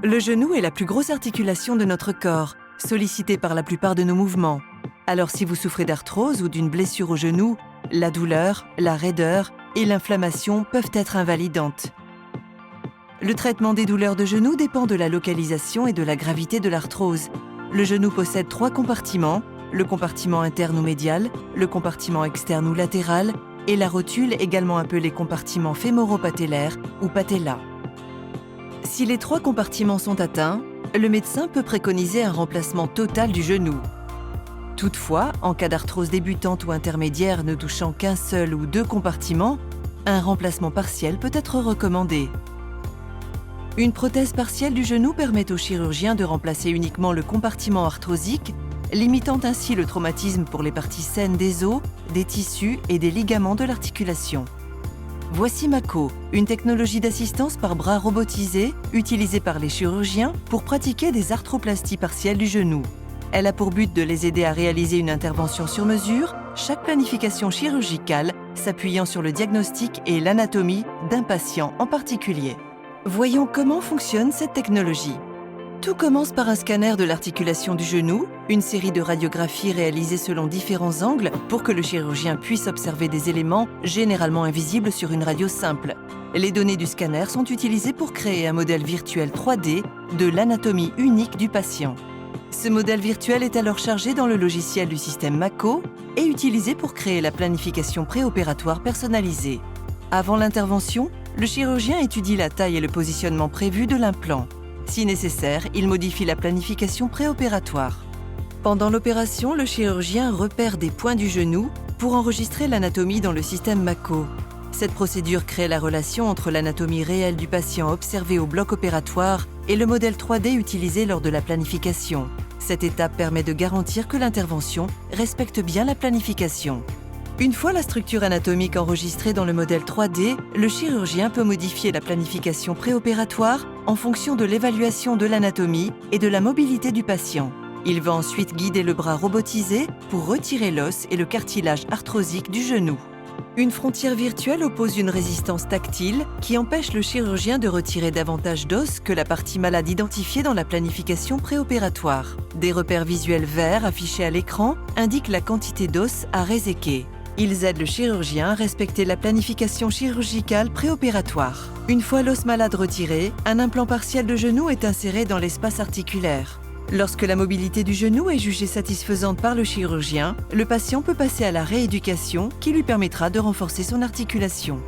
Le genou est la plus grosse articulation de notre corps, sollicitée par la plupart de nos mouvements. Alors si vous souffrez d'arthrose ou d'une blessure au genou, la douleur, la raideur et l'inflammation peuvent être invalidantes. Le traitement des douleurs de genou dépend de la localisation et de la gravité de l'arthrose. Le genou possède 3 compartiments, le compartiment interne ou médial, le compartiment externe ou latéral et la rotule, également appelée compartiment fémoro-patellaire ou patella. Si les 3 compartiments sont atteints, le médecin peut préconiser un remplacement total du genou. Toutefois, en cas d'arthrose débutante ou intermédiaire ne touchant qu'un seul ou 2 compartiments, un remplacement partiel peut être recommandé. Une prothèse partielle du genou permet au chirurgien de remplacer uniquement le compartiment arthrosique, limitant ainsi le traumatisme pour les parties saines des os, des tissus et des ligaments de l'articulation. Voici Mako, une technologie d'assistance par bras robotisé utilisée par les chirurgiens pour pratiquer des arthroplasties partielles du genou. Elle a pour but de les aider à réaliser une intervention sur mesure, chaque planification chirurgicale s'appuyant sur le diagnostic et l'anatomie d'un patient en particulier. Voyons comment fonctionne cette technologie. Tout commence par un scanner de l'articulation du genou, une série de radiographies réalisées selon différents angles pour que le chirurgien puisse observer des éléments généralement invisibles sur une radio simple. Les données du scanner sont utilisées pour créer un modèle virtuel 3D de l'anatomie unique du patient. Ce modèle virtuel est alors chargé dans le logiciel du système Mako et utilisé pour créer la planification préopératoire personnalisée. Avant l'intervention, le chirurgien étudie la taille et le positionnement prévu de l'implant. Si nécessaire, il modifie la planification préopératoire. Pendant l'opération, le chirurgien repère des points du genou pour enregistrer l'anatomie dans le système Mako. Cette procédure crée la relation entre l'anatomie réelle du patient observé au bloc opératoire et le modèle 3D utilisé lors de la planification. Cette étape permet de garantir que l'intervention respecte bien la planification. Une fois la structure anatomique enregistrée dans le modèle 3D, le chirurgien peut modifier la planification préopératoire en fonction de l'évaluation de l'anatomie et de la mobilité du patient. Il va ensuite guider le bras robotisé pour retirer l'os et le cartilage arthrosique du genou. Une frontière virtuelle oppose une résistance tactile qui empêche le chirurgien de retirer davantage d'os que la partie malade identifiée dans la planification préopératoire. Des repères visuels verts affichés à l'écran indiquent la quantité d'os à réséquer. Ils aident le chirurgien à respecter la planification chirurgicale préopératoire. Une fois l'os malade retiré, un implant partiel de genou est inséré dans l'espace articulaire. Lorsque la mobilité du genou est jugée satisfaisante par le chirurgien, le patient peut passer à la rééducation qui lui permettra de renforcer son articulation.